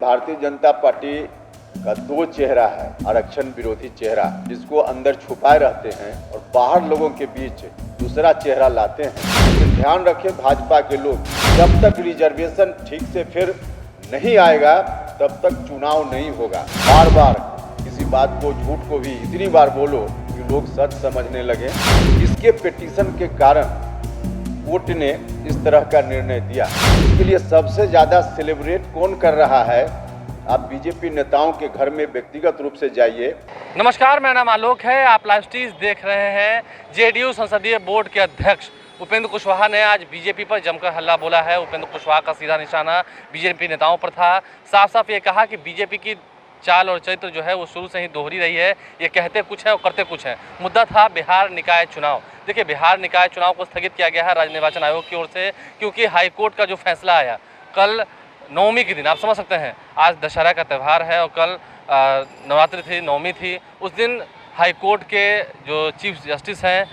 Bharatiya Janata party का दो चेहरा है, आरक्षण विरोधी चेहरा, जिसको अंदर छुपाए रहते हैं और बाहर लोगों के बीच दूसरा चेहरा लाते हैं। लेकिन ध्यान रखें भाजपा के लोग, जब तक रिजर्वेशन ठीक से फिर नहीं आएगा तब तक चुनाव नहीं होगा। बार बार किसी बात को, झूठ को भी इतनी बार बोलो कि लोग सच समझने लगे। इसके पिटीशन के कारण कोर्ट ने इस तरह का निर्णय दिया। इसके लिए सबसे ज्यादा सेलिब्रेट कौन कर रहा है? आप बीजेपी नेताओं के घर में व्यक्तिगत रूप से जाइए। नमस्कार, मेरा नाम आलोक है। आप लाइव स्ट्रीम देख रहे हैं। जेडीयू संसदीय बोर्ड के अध्यक्ष उपेंद्र कुशवाहा ने आज बीजेपी पर जमकर हल्ला बोला है। उपेंद्र कुशवाहा का सीधा निशाना बीजेपी नेताओं पर था। साफ साफ ये कहा कि बीजेपी की चाल और चरित्र जो है वो शुरू से ही दोहरी रही है। ये कहते कुछ है और करते कुछ है। मुद्दा था बिहार निकाय चुनाव। देखिए, बिहार निकाय चुनाव को स्थगित किया गया है राज्य निर्वाचन आयोग की ओर से, क्योंकि हाईकोर्ट का जो फैसला आया कल नवमी के दिन, आप समझ सकते हैं आज दशहरा का त्यौहार है और कल नवरात्रि थी, नवमी थी। उस दिन हाईकोर्ट के जो चीफ जस्टिस हैं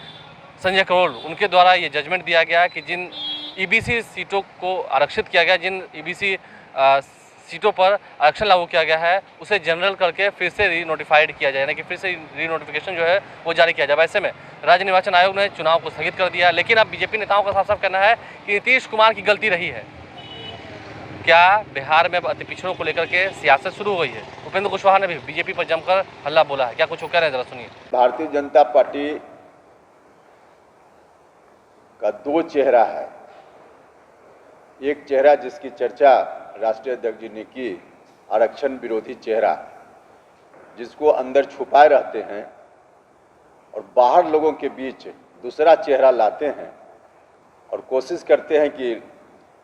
संजय करोल, उनके द्वारा ये जजमेंट दिया गया कि जिन ईबीसी सीटों को आरक्षित किया गया, जिन ईबीसी सीटों पर आरक्षण लागू किया गया है, उसे जनरल करके फिर से री नोटिफाइड किया जाए, यानी कि फिर से री नोटिफिकेशन जो है वो जारी किया जाए। ऐसे में राज्य निर्वाचन आयोग ने चुनाव को स्थगित कर दिया। लेकिन अब बीजेपी नेताओं का साफ साफ कहना है कि नीतीश कुमार की गलती रही है। क्या बिहार में अति पिछड़ों को लेकर के सियासत शुरू हो गई है? उपेंद्र कुशवाहा ने भी बीजेपी पर जमकर हल्ला बोला है। क्या कुछ वो कह रहे हैं, जरा सुनिए। भारतीय जनता पार्टी का दो चेहरा है। एक चेहरा जिसकी चर्चा राष्ट्रीय अध्यक्ष जी ने की, आरक्षण विरोधी चेहरा, जिसको अंदर छुपाए रहते हैं और बाहर लोगों के बीच दूसरा चेहरा लाते हैं और कोशिश करते हैं कि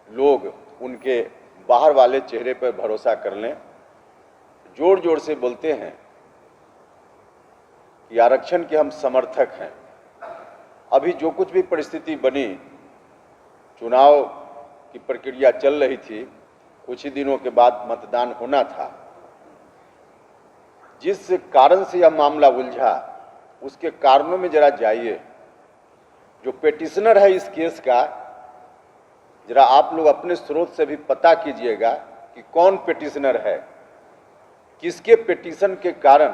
लोग उनके बाहर वाले चेहरे पर भरोसा कर लें। जोर जोर से बोलते हैं कि आरक्षण के हम समर्थक हैं। अभी जो कुछ भी परिस्थिति बनी, चुनाव की प्रक्रिया चल रही थी, कुछ ही दिनों के बाद मतदान होना था। जिस कारण से यह मामला उलझा, उसके कारणों में जरा जाइए। जो पिटिशनर है इस केस का, जरा आप लोग अपने स्रोत से भी पता कीजिएगा कि कौन पिटिशनर है, किसके पिटिशन के कारण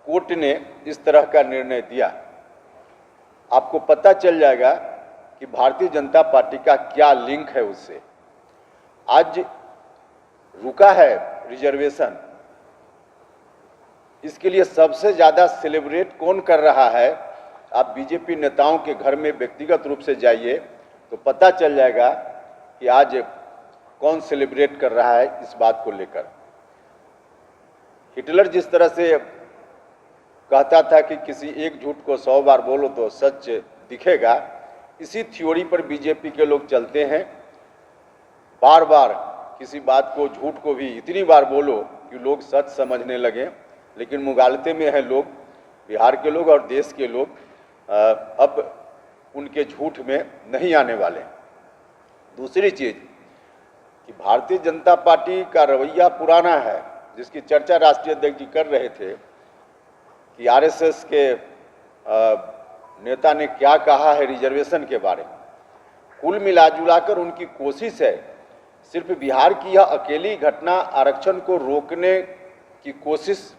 कोर्ट ने इस तरह का निर्णय दिया। आपको पता चल जाएगा कि भारतीय जनता पार्टी का क्या लिंक है उससे। आज रुका है रिजर्वेशन, इसके लिए सबसे ज्यादा सेलिब्रेट कौन कर रहा है? आप बीजेपी नेताओं के घर में व्यक्तिगत रूप से जाइए तो पता चल जाएगा कि आज कौन सेलिब्रेट कर रहा है इस बात को लेकर। हिटलर जिस तरह से कहता था कि किसी एक झूठ को 100 बार बोलो तो सच दिखेगा, इसी थ्योरी पर बीजेपी के लोग चलते हैं। बार बार किसी बात को, झूठ को भी इतनी बार बोलो कि लोग सच समझने लगे। लेकिन मुगालते में है लोग, बिहार के लोग और देश के लोग अब उनके झूठ में नहीं आने वाले। दूसरी चीज कि भारतीय जनता पार्टी का रवैया पुराना है, जिसकी चर्चा राष्ट्रीय अध्यक्ष जी कर रहे थे कि आरएसएस के नेता ने क्या कहा है रिजर्वेशन के बारे में। कुल मिलाजुलाकर उनकी कोशिश है, सिर्फ बिहार की यह अकेली घटना आरक्षण को रोकने की कोशिश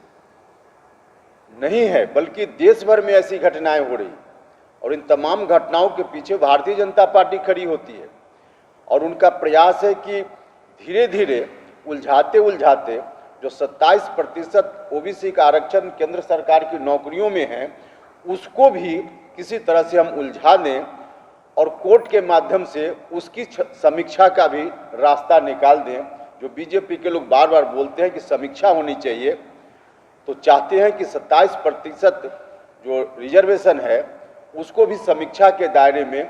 नहीं है, बल्कि देश भर में ऐसी घटनाएं हो रही और इन तमाम घटनाओं के पीछे भारतीय जनता पार्टी खड़ी होती है। और उनका प्रयास है कि धीरे धीरे उलझाते उलझाते जो 27% ओबीसी का आरक्षण केंद्र सरकार की नौकरियों में है, उसको भी किसी तरह से हम उलझा दें और कोर्ट के माध्यम से उसकी समीक्षा का भी रास्ता निकाल दें। जो बीजेपी के लोग बार बार बोलते हैं कि समीक्षा होनी चाहिए, तो चाहते हैं कि 27% जो रिजर्वेशन है उसको भी समीक्षा के दायरे में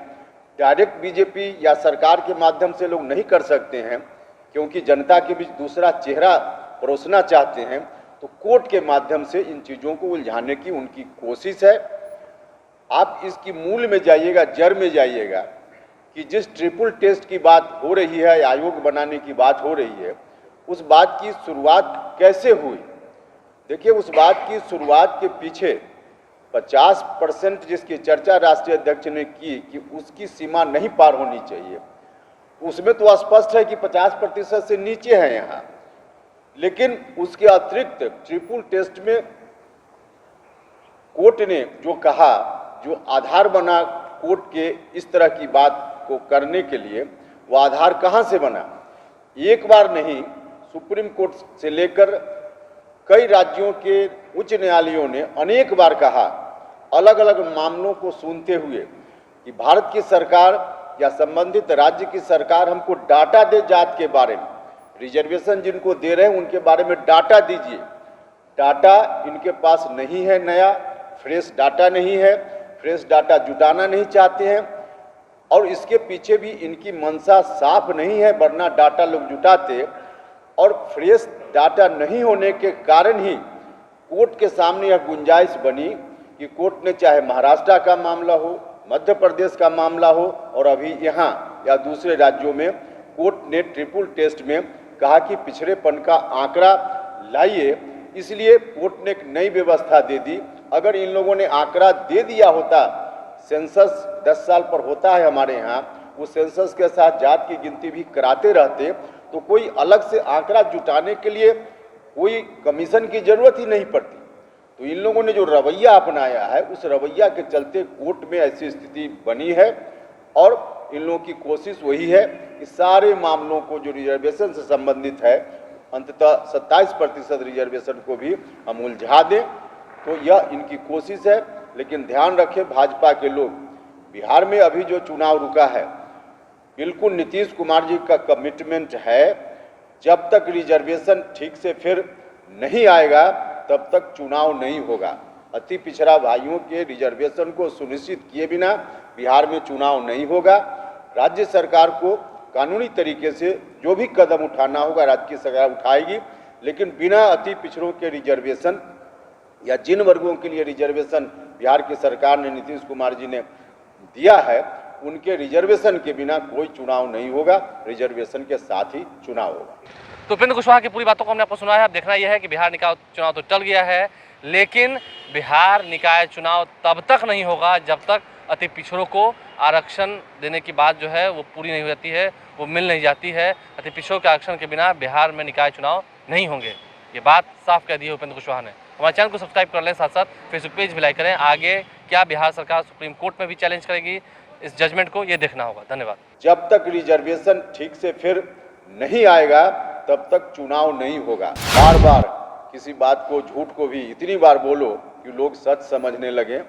डायरेक्ट बीजेपी या सरकार के माध्यम से लोग नहीं कर सकते हैं, क्योंकि जनता के बीच दूसरा चेहरा परोसना चाहते हैं। तो कोर्ट के माध्यम से इन चीज़ों को उलझाने की उनकी कोशिश है। आप इसकी मूल में जाइएगा, जड़ में जाइएगा कि जिस ट्रिपल टेस्ट की बात हो रही है, आयोग बनाने की बात हो रही है, उस बात की शुरुआत कैसे हुई? देखिए, उस बात की शुरुआत के पीछे 50% जिसकी चर्चा राष्ट्रीय अध्यक्ष ने की कि उसकी सीमा नहीं पार होनी चाहिए, उसमें तो स्पष्ट है कि 50% से नीचे है यहाँ। लेकिन उसके अतिरिक्त ट्रिपल टेस्ट में कोर्ट ने जो कहा, जो आधार बना कोर्ट के इस तरह की बात को करने के लिए, वो आधार कहां से बना? एक बार नहीं, सुप्रीम कोर्ट से लेकर कई राज्यों के उच्च न्यायालयों ने अनेक बार कहा, अलग अलग मामलों को सुनते हुए, कि भारत की सरकार या संबंधित राज्य की सरकार हमको डाटा दे जात के बारे में, रिजर्वेशन जिनको दे रहे हैं उनके बारे में डाटा दीजिए। डाटा इनके पास नहीं है, नया फ्रेश डाटा नहीं है, फ्रेश डाटा जुटाना नहीं चाहते हैं, और इसके पीछे भी इनकी मंशा साफ नहीं है, वरना डाटा लोग जुटाते। और फ्रेश डाटा नहीं होने के कारण ही कोर्ट के सामने यह गुंजाइश बनी कि कोर्ट ने, चाहे महाराष्ट्र का मामला हो, मध्य प्रदेश का मामला हो, और अभी यहाँ या दूसरे राज्यों में, कोर्ट ने ट्रिपल टेस्ट में कहा कि पिछड़ेपन का आंकड़ा लाइए। इसलिए कोर्ट ने एक नई व्यवस्था दे दी। अगर इन लोगों ने आंकड़ा दे दिया होता, सेंसस 10 साल पर होता है हमारे यहाँ, उस सेंसस के साथ जात की गिनती भी कराते रहते, तो कोई अलग से आंकड़ा जुटाने के लिए कोई कमीशन की जरूरत ही नहीं पड़ती। तो इन लोगों ने जो रवैया अपनाया है, उस रवैया के चलते कोर्ट में ऐसी स्थिति बनी है। और इन लोगों की कोशिश वही है कि सारे मामलों को जो रिजर्वेशन से संबंधित है, अंततः 27% रिजर्वेशन को भी हम उलझा दें। तो यह इनकी कोशिश है। लेकिन ध्यान रखें भाजपा के लोग, बिहार में अभी जो चुनाव रुका है, बिल्कुल नीतीश कुमार जी का कमिटमेंट है, जब तक रिजर्वेशन ठीक से फिर नहीं आएगा तब तक चुनाव नहीं होगा। अति पिछड़ा भाइयों के रिजर्वेशन को सुनिश्चित किए बिना बिहार में चुनाव नहीं होगा। राज्य सरकार को कानूनी तरीके से जो भी कदम उठाना होगा राज्य की सरकार उठाएगी, लेकिन बिना अति पिछड़ों के रिजर्वेशन या जिन वर्गों के लिए रिजर्वेशन बिहार की सरकार ने, नीतीश कुमार जी ने दिया है, उनके रिजर्वेशन के बिना कोई चुनाव नहीं होगा। रिजर्वेशन के साथ ही चुनाव होगा। तो उपेंद्र कुशवाहा की पूरी बातों को हमने आपको सुना है। अब देखना यह है कि बिहार निकाय चुनाव तो टल गया है, लेकिन बिहार निकाय चुनाव तब तक नहीं होगा जब तक अति पिछड़ों को आरक्षण देने की बात जो है वो पूरी नहीं हो जाती है, वो मिल नहीं जाती है। अति पिछड़ों के आरक्षण के बिना बिहार में निकाय चुनाव नहीं होंगे, ये बात साफ कह दी है उपेंद्र कुशवाहा ने। हमारे चैनल को सब्सक्राइब कर लें, साथ साथ फेसबुक पेज भी लाइक करें। आगे क्या बिहार सरकार सुप्रीम कोर्ट में भी चैलेंज करेगी इस जजमेंट को, ये देखना होगा। धन्यवाद। जब तक रिजर्वेशन ठीक से फिर नहीं आएगा तब तक चुनाव नहीं होगा। बार बार किसी बात को, झूठ को भी इतनी बार बोलो कि लोग सच समझने लगे।